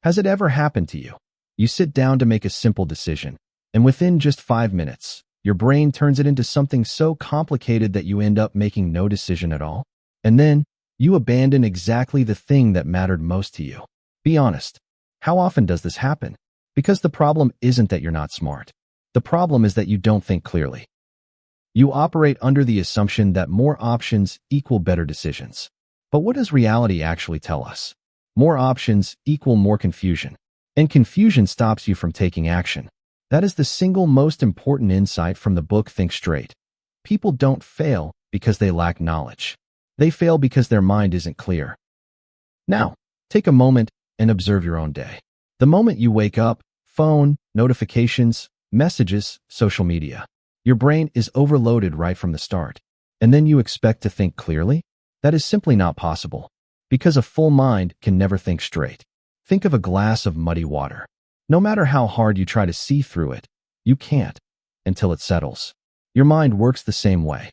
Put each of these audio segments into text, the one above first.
Has it ever happened to you? You sit down to make a simple decision, and within just 5 minutes, your brain turns it into something so complicated that you end up making no decision at all. And then, you abandon exactly the thing that mattered most to you. Be honest. How often does this happen? Because the problem isn't that you're not smart. The problem is that you don't think clearly. You operate under the assumption that more options equal better decisions. But what does reality actually tell us? More options equal more confusion. And confusion stops you from taking action. That is the single most important insight from the book Think Straight. People don't fail because they lack knowledge. They fail because their mind isn't clear. Now, take a moment and observe your own day. The moment you wake up, phone, notifications, messages, social media. Your brain is overloaded right from the start. And then you expect to think clearly? That is simply not possible. Because a full mind can never think straight. Think of a glass of muddy water. No matter how hard you try to see through it, you can't, until it settles. Your mind works the same way.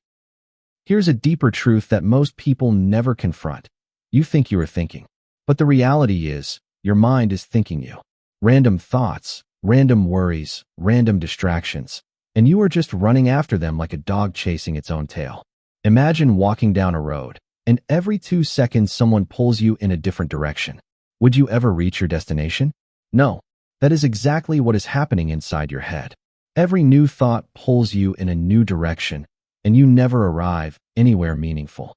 Here's a deeper truth that most people never confront. You think you are thinking. But the reality is, your mind is thinking you. Random thoughts, random worries, random distractions. And you are just running after them like a dog chasing its own tail. Imagine walking down a road, and every 2 seconds someone pulls you in a different direction. Would you ever reach your destination? No. That is exactly what is happening inside your head. Every new thought pulls you in a new direction, and you never arrive anywhere meaningful.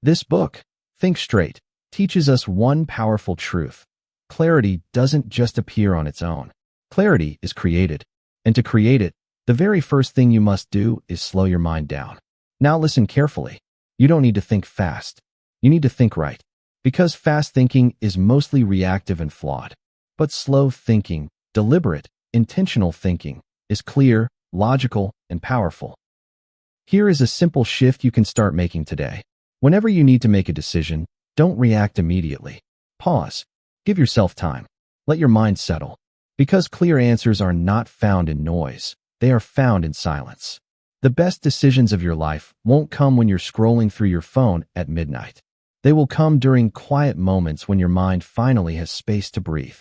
This book, Think Straight, teaches us one powerful truth. Clarity doesn't just appear on its own. Clarity is created. And to create it, the very first thing you must do is slow your mind down. Now listen carefully. You don't need to think fast. You need to think right. Because fast thinking is mostly reactive and flawed. But slow thinking, deliberate, intentional thinking, is clear, logical, and powerful. Here is a simple shift you can start making today. Whenever you need to make a decision, don't react immediately. Pause. Give yourself time. Let your mind settle. Because clear answers are not found in noise. They are found in silence. The best decisions of your life won't come when you're scrolling through your phone at midnight. They will come during quiet moments when your mind finally has space to breathe.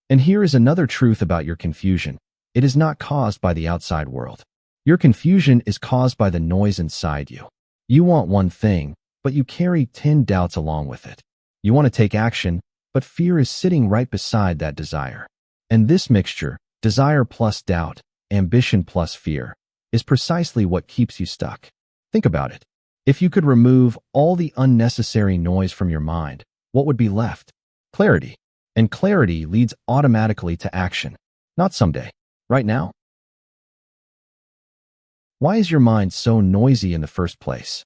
And here is another truth about your confusion. It is not caused by the outside world. Your confusion is caused by the noise inside you. You want one thing, but you carry 10 doubts along with it. You want to take action, but fear is sitting right beside that desire. And this mixture, desire plus doubt, ambition plus fear, is precisely what keeps you stuck. Think about it. If you could remove all the unnecessary noise from your mind, what would be left? Clarity. And clarity leads automatically to action. Not someday. Right now. Why is your mind so noisy in the first place?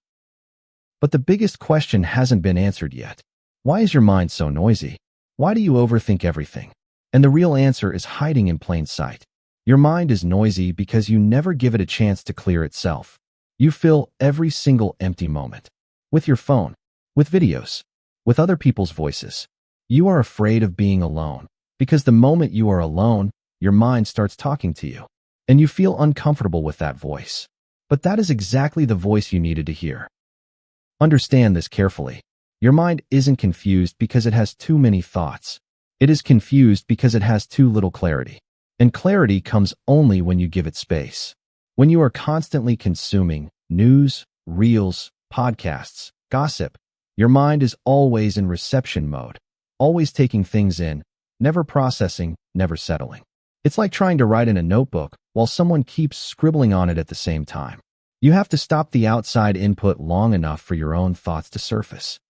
But the biggest question hasn't been answered yet. Why is your mind so noisy? Why do you overthink everything? And the real answer is hiding in plain sight. Your mind is noisy because you never give it a chance to clear itself. You fill every single empty moment. With your phone, with videos, with other people's voices. You are afraid of being alone, because the moment you are alone, your mind starts talking to you, and you feel uncomfortable with that voice. But that is exactly the voice you needed to hear. Understand this carefully. Your mind isn't confused because it has too many thoughts. It is confused because it has too little clarity. And clarity comes only when you give it space. When you are constantly consuming news, reels, podcasts, gossip, your mind is always in reception mode. Always taking things in, never processing, never settling. It's like trying to write in a notebook while someone keeps scribbling on it at the same time. You have to stop the outside input long enough for your own thoughts to surface.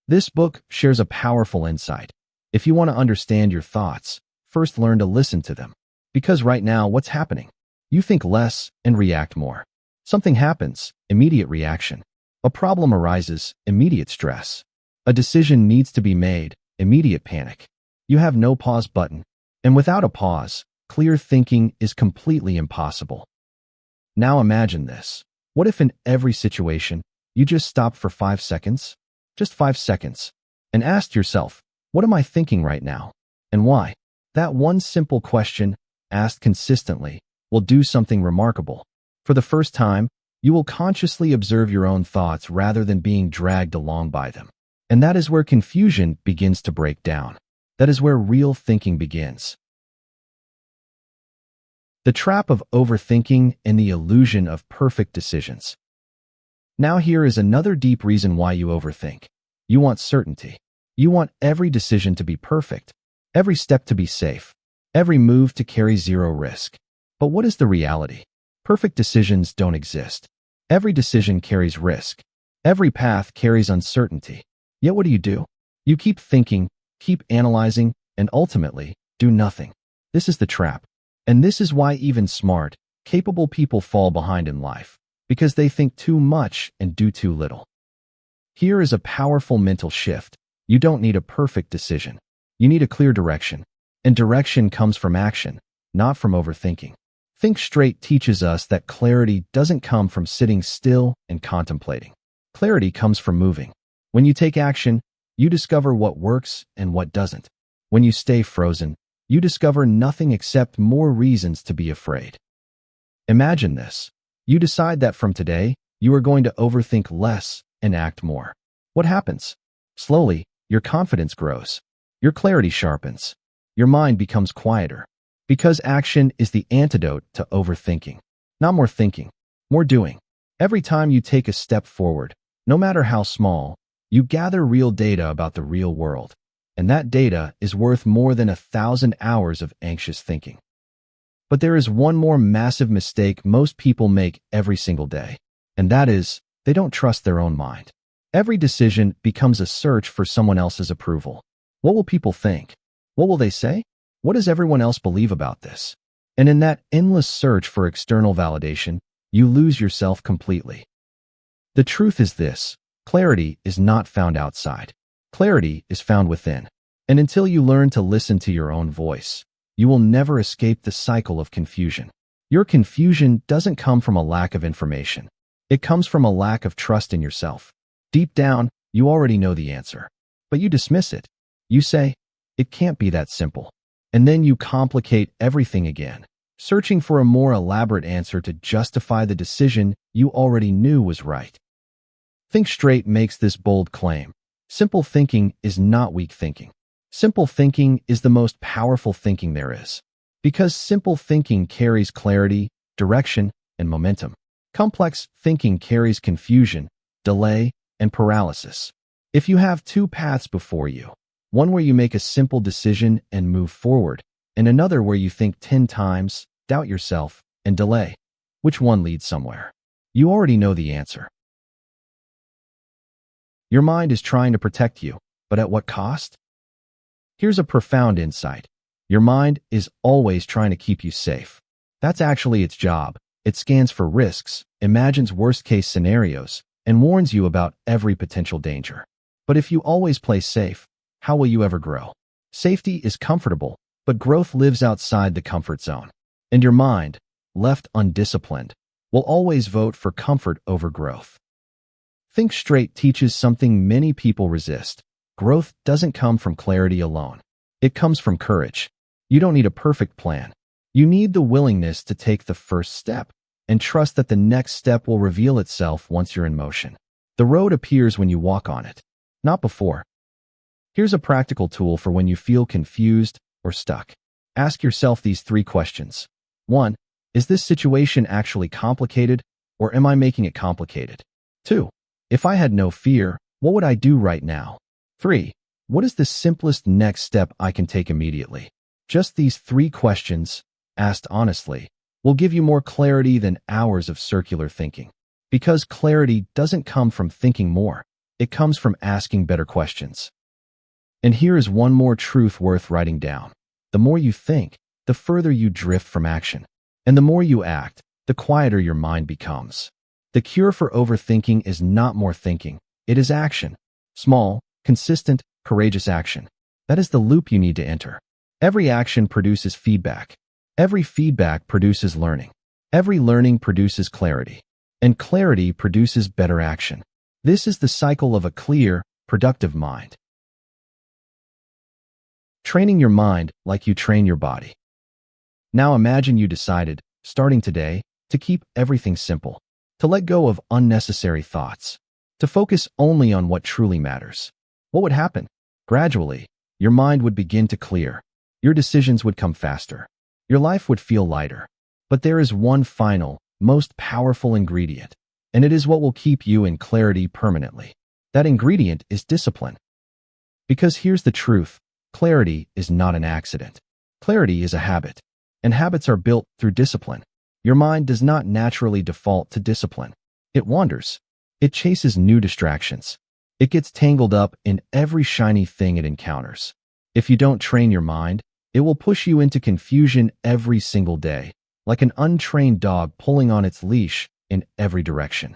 This book shares a powerful insight. If you want to understand your thoughts, first learn to listen to them. Because right now, what's happening? You think less and react more. Something happens, immediate reaction. A problem arises, immediate stress. A decision needs to be made, immediate panic. You have no pause button. And without a pause, clear thinking is completely impossible. Now imagine this. What if in every situation, you just stopped for 5 seconds? Just 5 seconds. And asked yourself, what am I thinking right now? And why? That one simple question, asked consistently, will do something remarkable. For the first time, you will consciously observe your own thoughts rather than being dragged along by them. And that is where confusion begins to break down. That is where real thinking begins. The trap of overthinking and the illusion of perfect decisions. Now here is another deep reason why you overthink. You want certainty. You want every decision to be perfect, every step to be safe, every move to carry zero risk. But what is the reality? Perfect decisions don't exist. Every decision carries risk. Every path carries uncertainty. Yet what do? You keep thinking, keep analyzing, and ultimately, do nothing. This is the trap. And this is why even smart, capable people fall behind in life, because they think too much and do too little. Here is a powerful mental shift. You don't need a perfect decision. You need a clear direction. And direction comes from action, not from overthinking. Think Straight teaches us that clarity doesn't come from sitting still and contemplating. Clarity comes from moving. When you take action, you discover what works and what doesn't. When you stay frozen, you discover nothing except more reasons to be afraid. Imagine this. You decide that from today, you are going to overthink less and act more. What happens? Slowly, your confidence grows. Your clarity sharpens. Your mind becomes quieter. Because action is the antidote to overthinking. Not more thinking, more doing. Every time you take a step forward, no matter how small, you gather real data about the real world. And that data is worth more than 1,000 hours of anxious thinking. But there is one more massive mistake most people make every single day, and that is, they don't trust their own mind. Every decision becomes a search for someone else's approval. What will people think? What will they say? What does everyone else believe about this? And in that endless search for external validation, you lose yourself completely. The truth is this: clarity is not found outside. Clarity is found within. And until you learn to listen to your own voice, you will never escape the cycle of confusion. Your confusion doesn't come from a lack of information. It comes from a lack of trust in yourself. Deep down, you already know the answer, but you dismiss it. You say, it can't be that simple. And then you complicate everything again, searching for a more elaborate answer to justify the decision you already knew was right. Think Straight makes this bold claim. Simple thinking is not weak thinking. Simple thinking is the most powerful thinking there is. Because simple thinking carries clarity, direction, and momentum. Complex thinking carries confusion, delay, and paralysis. If you have two paths before you, one where you make a simple decision and move forward, and another where you think 10 times, doubt yourself, and delay, which one leads somewhere? You already know the answer. Your mind is trying to protect you, but at what cost? Here's a profound insight. Your mind is always trying to keep you safe. That's actually its job. It scans for risks, imagines worst-case scenarios, and warns you about every potential danger. But if you always play safe, how will you ever grow? Safety is comfortable, but growth lives outside the comfort zone. And your mind, left undisciplined, will always vote for comfort over growth. Think Straight teaches something many people resist. Growth doesn't come from clarity alone. It comes from courage. You don't need a perfect plan. You need the willingness to take the first step and trust that the next step will reveal itself once you're in motion. The road appears when you walk on it, not before. Here's a practical tool for when you feel confused or stuck. Ask yourself these 3 questions. 1. Is this situation actually complicated, or am I making it complicated? 2. If I had no fear, what would I do right now? 3. What is the simplest next step I can take immediately? Just these 3 questions, asked honestly, will give you more clarity than hours of circular thinking. Because clarity doesn't come from thinking more. It comes from asking better questions. And here is one more truth worth writing down. The more you think, the further you drift from action. And the more you act, the quieter your mind becomes. The cure for overthinking is not more thinking. It is action. Small, consistent, courageous action. That is the loop you need to enter. Every action produces feedback. Every feedback produces learning. Every learning produces clarity. And clarity produces better action. This is the cycle of a clear, productive mind. Training your mind like you train your body. Now imagine you decided, starting today, to keep everything simple. To let go of unnecessary thoughts. To focus only on what truly matters. What would happen? Gradually, your mind would begin to clear. Your decisions would come faster. Your life would feel lighter. But there is one final, most powerful ingredient, and it is what will keep you in clarity permanently. That ingredient is discipline. Because here's the truth, clarity is not an accident. Clarity is a habit, and habits are built through discipline. Your mind does not naturally default to discipline. It wanders. It chases new distractions. It gets tangled up in every shiny thing it encounters. If you don't train your mind, it will push you into confusion every single day, like an untrained dog pulling on its leash in every direction.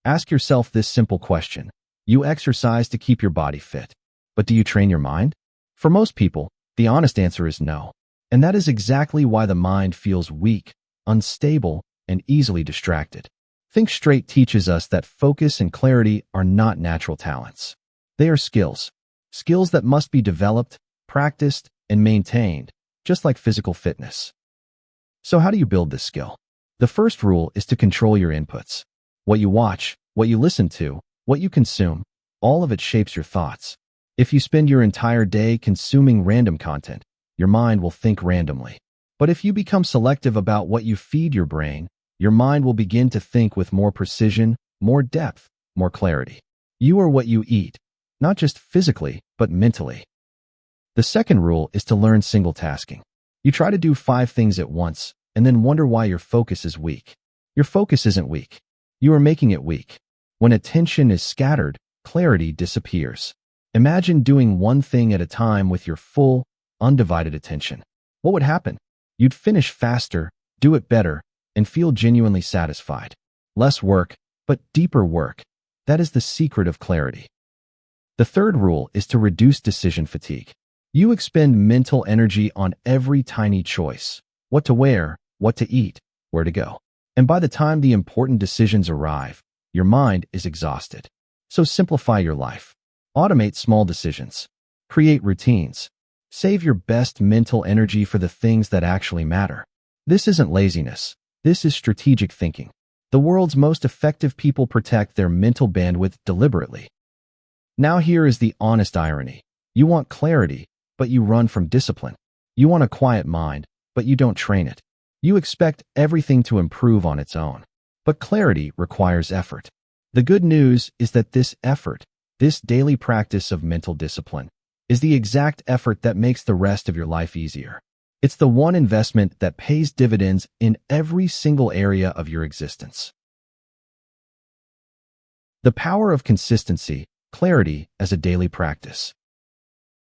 Ask yourself this simple question. You exercise to keep your body fit, but do you train your mind? For most people, the honest answer is no. And that is exactly why the mind feels weak, unstable, and easily distracted. Think Straight teaches us that focus and clarity are not natural talents. They are skills. Skills that must be developed, practiced, and maintained, just like physical fitness. So how do you build this skill? The first rule is to control your inputs. What you watch, what you listen to, what you consume, all of it shapes your thoughts. If you spend your entire day consuming random content, your mind will think randomly. But if you become selective about what you feed your brain, your mind will begin to think with more precision, more depth, more clarity. You are what you eat, not just physically, but mentally. The second rule is to learn single tasking. You try to do 5 things at once and then wonder why your focus is weak. Your focus isn't weak. You are making it weak. When attention is scattered, clarity disappears. Imagine doing one thing at a time with your full, undivided attention. What would happen? You'd finish faster, do it better, and feel genuinely satisfied. Less work, but deeper work. That is the secret of clarity. The third rule is to reduce decision fatigue. You expend mental energy on every tiny choice. What to wear, what to eat, where to go. And by the time the important decisions arrive, your mind is exhausted. So simplify your life. Automate small decisions. Create routines. Save your best mental energy for the things that actually matter. This isn't laziness. This is strategic thinking. The world's most effective people protect their mental bandwidth deliberately. Now here is the honest irony. You want clarity, but you run from discipline. You want a quiet mind, but you don't train it. You expect everything to improve on its own. But clarity requires effort. The good news is that this effort, this daily practice of mental discipline, is the exact effort that makes the rest of your life easier. It's the one investment that pays dividends in every single area of your existence. The power of consistency, clarity as a daily practice.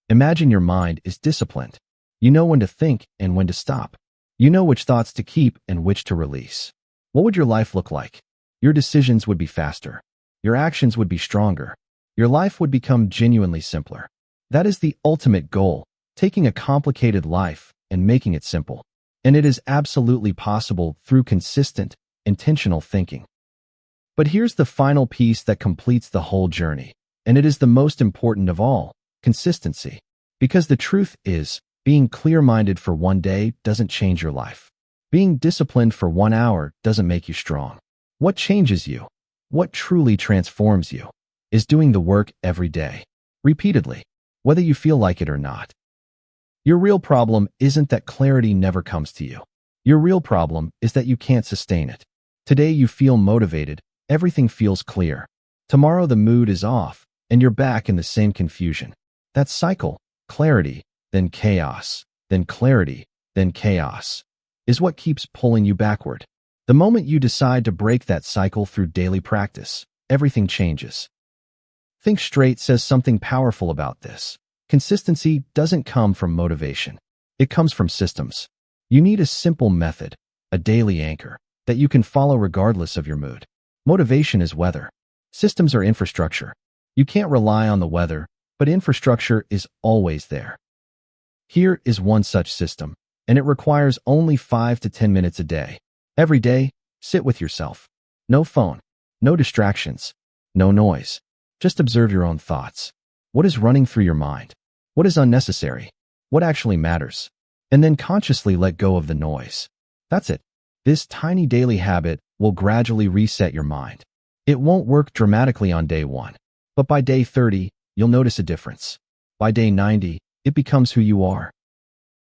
Imagine your mind is disciplined. You know when to think and when to stop. You know which thoughts to keep and which to release. What would your life look like? Your decisions would be faster. Your actions would be stronger. Your life would become genuinely simpler. That is the ultimate goal, taking a complicated life and making it simple. And it is absolutely possible through consistent, intentional thinking. But here's the final piece that completes the whole journey, and it is the most important of all, consistency. Because the truth is, being clear-minded for one day doesn't change your life. Being disciplined for 1 hour doesn't make you strong. What changes you, what truly transforms you, is doing the work every day, repeatedly, whether you feel like it or not. Your real problem isn't that clarity never comes to you. Your real problem is that you can't sustain it. Today you feel motivated, everything feels clear. Tomorrow the mood is off, and you're back in the same confusion. That cycle, clarity, then chaos, then clarity, then chaos, is what keeps pulling you backward. The moment you decide to break that cycle through daily practice, everything changes. Think Straight says something powerful about this. Consistency doesn't come from motivation. It comes from systems. You need a simple method, a daily anchor, that you can follow regardless of your mood. Motivation is weather. Systems are infrastructure. You can't rely on the weather, but infrastructure is always there. Here is one such system, and it requires only 5 to 10 minutes a day. Every day, sit with yourself. No phone, no distractions, no noise. Just observe your own thoughts. What is running through your mind? What is unnecessary? What actually matters? And then consciously let go of the noise. That's it. This tiny daily habit will gradually reset your mind. It won't work dramatically on day 1, but by day 30, you'll notice a difference. By day 90, it becomes who you are.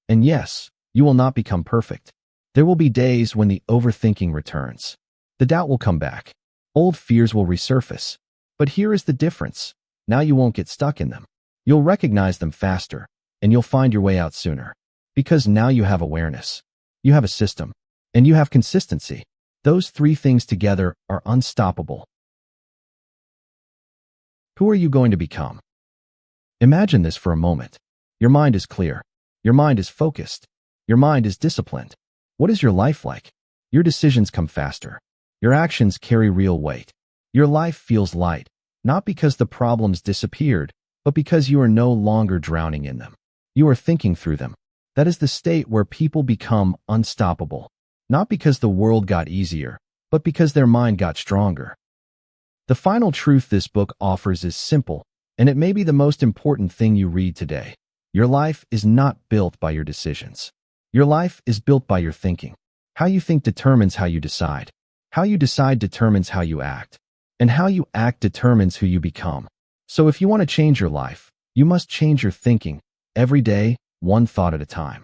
And yes, you will not become perfect. There will be days when the overthinking returns. The doubt will come back. Old fears will resurface. But here is the difference. Now you won't get stuck in them. You'll recognize them faster, and you'll find your way out sooner. Because now you have awareness. You have a system. And you have consistency. Those three things together are unstoppable. Who are you going to become? Imagine this for a moment. Your mind is clear. Your mind is focused. Your mind is disciplined. What is your life like? Your decisions come faster. Your actions carry real weight. Your life feels light, not because the problems disappeared, but because you are no longer drowning in them. You are thinking through them. That is the state where people become unstoppable, not because the world got easier, but because their mind got stronger. The final truth this book offers is simple, and it may be the most important thing you read today. Your life is not built by your decisions. Your life is built by your thinking. How you think determines how you decide. How you decide determines how you act. And how you act determines who you become. So if you want to change your life, you must change your thinking, every day, one thought at a time.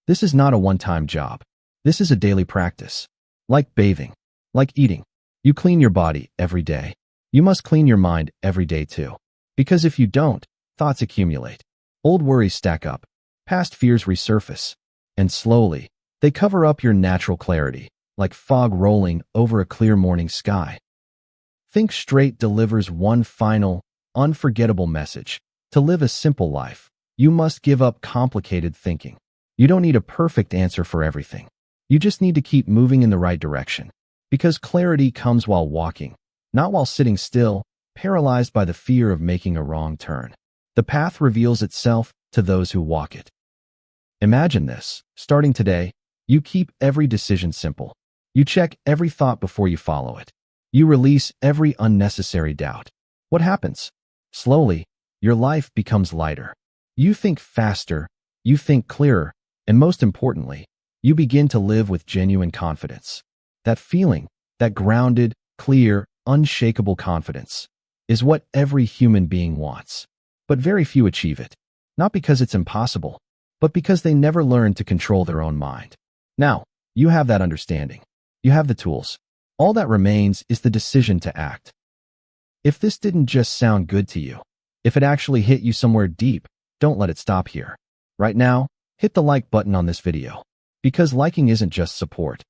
This is not a one-time job. This is a daily practice. Like bathing. Like eating. You clean your body every day. You must clean your mind every day too. Because if you don't, thoughts accumulate. Old worries stack up. Past fears resurface. And slowly, they cover up your natural clarity, like fog rolling over a clear morning sky. Think Straight delivers one final, unforgettable message. To live a simple life, you must give up complicated thinking. You don't need a perfect answer for everything. You just need to keep moving in the right direction. Because clarity comes while walking, not while sitting still, paralyzed by the fear of making a wrong turn. The path reveals itself to those who walk it. Imagine this. Starting today, you keep every decision simple. You check every thought before you follow it. You release every unnecessary doubt. What happens? Slowly, your life becomes lighter. You think faster, you think clearer, and most importantly, you begin to live with genuine confidence. That feeling, that grounded, clear, unshakable confidence, is what every human being wants. But very few achieve it. Not because it's impossible, but because they never learn to control their own mind. Now, you have that understanding. You have the tools. All that remains is the decision to act. If this didn't just sound good to you, if it actually hit you somewhere deep, don't let it stop here. Right now, hit the like button on this video. Because liking isn't just support.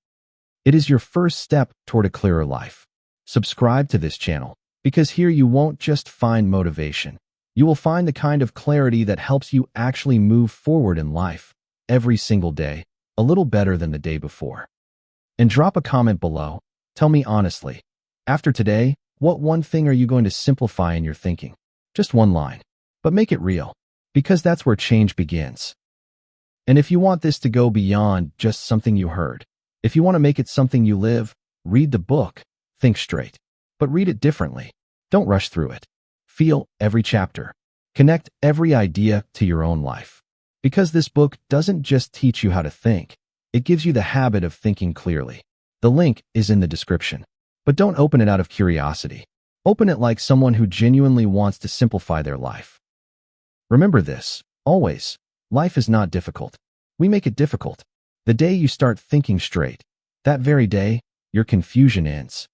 It is your first step toward a clearer life. Subscribe to this channel, because here you won't just find motivation. You will find the kind of clarity that helps you actually move forward in life, every single day, a little better than the day before. And drop a comment below. Tell me honestly, after today, what one thing are you going to simplify in your thinking? Just one line. But make it real, because that's where change begins. And if you want this to go beyond just something you heard, if you want to make it something you live, read the book, Think Straight. But read it differently. Don't rush through it. Feel every chapter. Connect every idea to your own life. Because this book doesn't just teach you how to think, it gives you the habit of thinking clearly. The link is in the description. But don't open it out of curiosity. Open it like someone who genuinely wants to simplify their life. Remember this, always, life is not difficult. We make it difficult. The day you start thinking straight, that very day, your confusion ends.